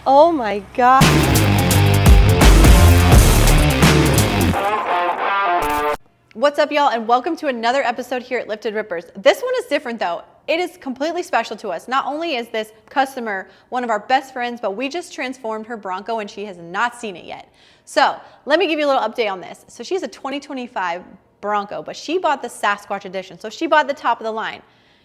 Oh my God. What's up, y'all, and welcome to another episode here at Lifted Rippers. This one is different though. It is completely special to us. Not only is this customer one of our best friends, but we just transformed her Bronco and she has not seen it yet. So let me give you a little update on this. So she's a 2025 Bronco, but she bought the Sasquatch edition. So she bought the top of the line.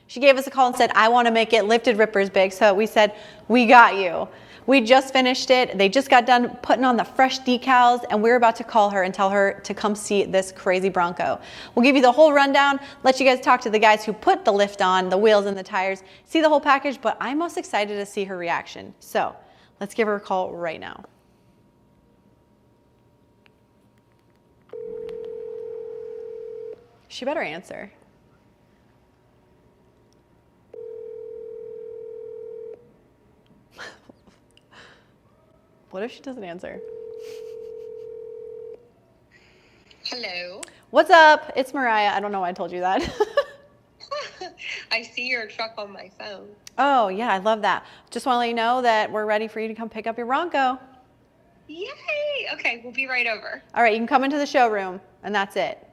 She gave us a call and said, I want to make it Lifted Rippers big. So we said, we got you. We just finished it. They just got done putting on the fresh decals, and we're about to call her and tell her to come see this crazy Bronco. We'll give you the whole rundown, let you guys talk to the guys who put the lift on, the wheels and the tires, see the whole package, but I'm most excited to see her reaction. So let's give her a call right now. She better answer. What if she doesn't answer? Hello. What's up? It's Mariah. I don't know why I told you that. I see your truck on my phone. Oh, yeah, I love that. Just want to let you know that we're ready for you to come pick up your Bronco. Yay! Okay, we'll be right over. All right, you can come into the showroom, and that's it.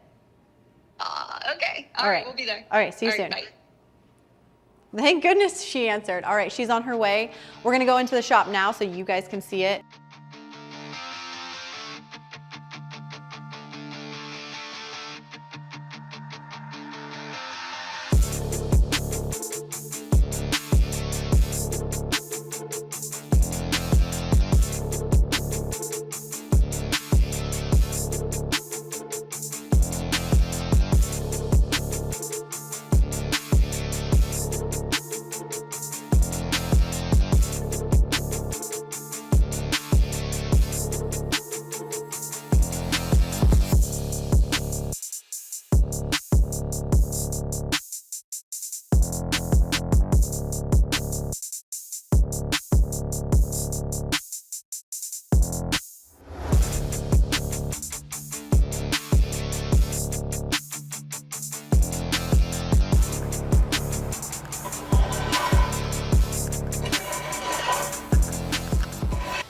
Okay. All right, we'll be there. All right, see you soon. Bye. Thank goodness she answered. All right, she's on her way. We're going to go into the shop now so you guys can see it.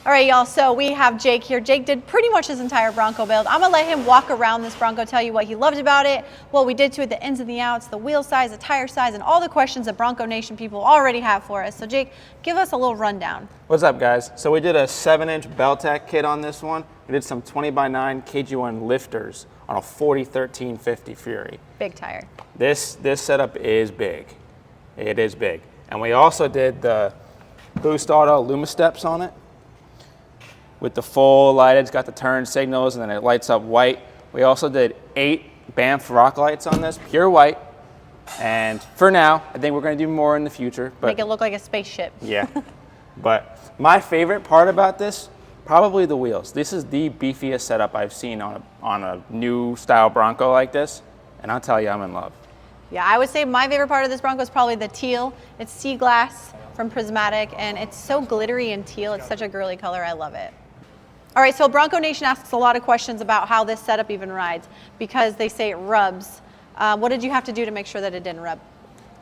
All right, y'all, so we have Jake here. Jake did pretty much his entire Bronco build. I'm gonna let him walk around this Bronco, tell you what he loved about it, what we did to it, the ins and the outs, the wheel size, the tire size, and all the questions that Bronco Nation people already have for us. So Jake, give us a little rundown. What's up, guys? So we did a 7-inch Belltech kit on this one. We did some 20x9 KG1 lifters on a 401350 Fury. Big tire. This setup is big. It is big. And we also did the Boost Auto Luma steps on it with the full lighted. It's got the turn signals and then it lights up white. We also did 8 Banff rock lights on this, pure white. And for now, I think we're gonna do more in the future. But make it look like a spaceship. Yeah. But my favorite part about this, probably the wheels. This is the beefiest setup I've seen on a new style Bronco like this. And I'll tell you, I'm in love. Yeah, I would say my favorite part of this Bronco is probably the teal. It's sea glass from Prismatic, and it's so glittery and teal. It's such a girly color. I love it. All right, so Bronco Nation asks a lot of questions about how this setup even rides because they say it rubs. What did you have to do to make sure that it didn't rub?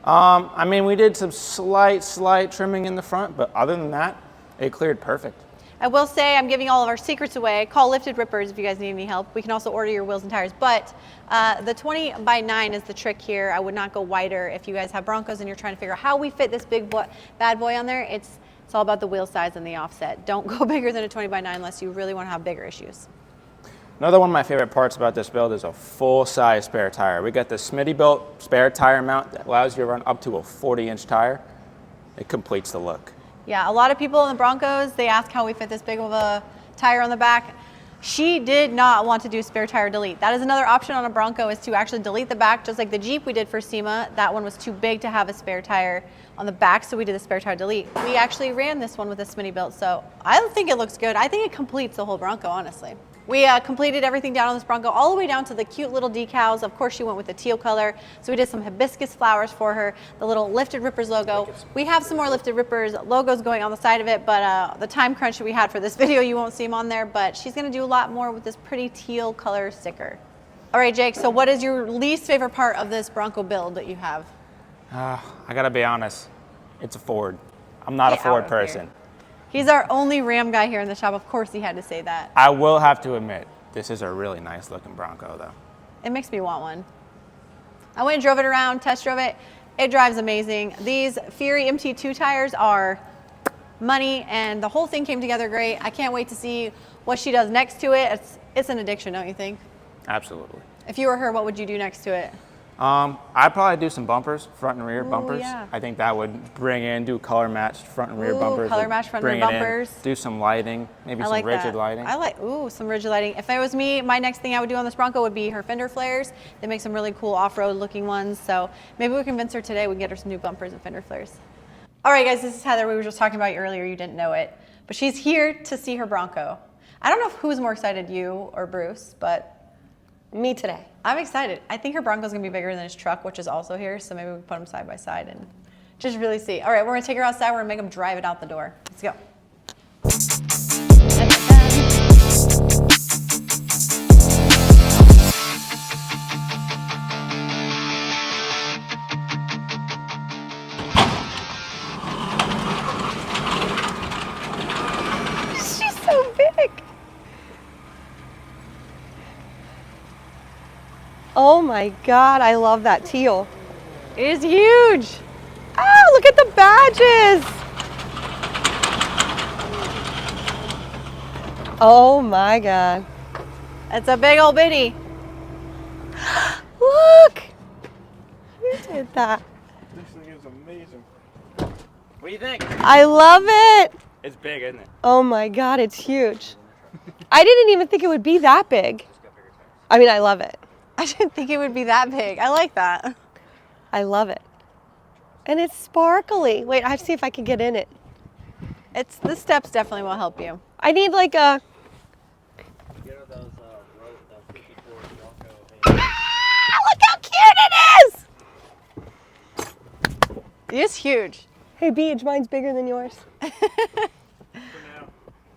I mean, we did some slight trimming in the front, but other than that, it cleared perfect. I will say I'm giving all of our secrets away. Call Lifted Rippers if you guys need any help. We can also order your wheels and tires, but the 20x9 is the trick here. I would not go wider if you guys have Broncos and you're trying to figure out how we fit this big bad boy on there. It's all about the wheel size and the offset. Don't go bigger than a 20x9 unless you really want to have bigger issues. Another one of my favorite parts about this build is a full-size spare tire. We got the Smitty-built spare tire mount that allows you to run up to a 40-inch tire. It completes the look. Yeah, a lot of people in the Broncos, they ask how we fit this big of a tire on the back. She did not want to do spare tire delete. That is another option on a Bronco, is to actually delete the back, just like the Jeep we did for SEMA. That one was too big to have a spare tire on the back, so we did a spare tire delete. We actually ran this one with a Smitty-built, so I think it looks good. I think it completes the whole Bronco, honestly. We completed everything down on this Bronco, all the way down to the cute little decals. Of course, she went with the teal color. So we did some hibiscus flowers for her, the little Lifted Rippers logo. We have some more Lifted Rippers logos going on the side of it, but the time crunch that we had for this video, you won't see them on there, but she's gonna do a lot more with this pretty teal color sticker. All right, Jake, so what is your least favorite part of this Bronco build that you have? I gotta be honest, it's a Ford. I'm not a Ford person. He's our only Ram guy here in the shop. Of course he had to say that. I will have to admit, this is a really nice looking Bronco though. It makes me want one. I went and drove it around, test drove it. It drives amazing. These Fury MT2 tires are money, and the whole thing came together great. I can't wait to see what she does next to it. It's an addiction, don't you think? Absolutely. If you were her, what would you do next to it? I'd probably do some bumpers, front and rear bumpers. Yeah. I think that would bring in, do color matched front and rear Ooh, bumpers. color matched front and rear bring it in, bumpers. do some lighting, maybe I some like rigid that. lighting. I like, some rigid lighting. If it was me, my next thing I would do on this Bronco would be her fender flares. They make some really cool off-road looking ones. So maybe we convince her today we can get her some new bumpers and fender flares. All right, guys, this is Heather. We were just talking about you earlier. You didn't know it, but she's here to see her Bronco. I don't know who's more excited, you or Bruce, but Me today. I'm excited. I think her Bronco's gonna be bigger than his truck, which is also here. So maybe we can put them side by side and just really see. All right, we're gonna take her outside. We're gonna make them drive it out the door. Let's go. She's so big. Oh my God, I love that teal. It is huge. Oh, look at the badges. Oh my God. It's a big old bitty. Look. Who did that? This thing is amazing. What do you think? I love it. It's big, isn't it? Oh my God, it's huge. I didn't even think it would be that big. I mean, I love it. I didn't think it would be that big. I like that. I love it. And it's sparkly. Wait, I have to see if I can get in it. The steps definitely will help you. I need like a... Ah, look how cute it is! It is huge. Hey, Beej, mine's bigger than yours.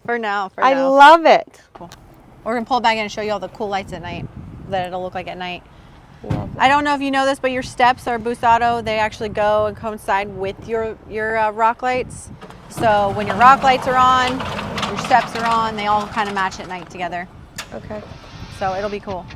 For now. I love it. Cool. We're gonna pull it back in and show you all the cool lights at night that it'll look like at night. Love it. I don't know if you know this, but your steps are Boost Auto. They actually go and coincide with your rock lights. So when your rock lights are on, your steps are on, they all kind of match at night together. Okay. So it'll be cool.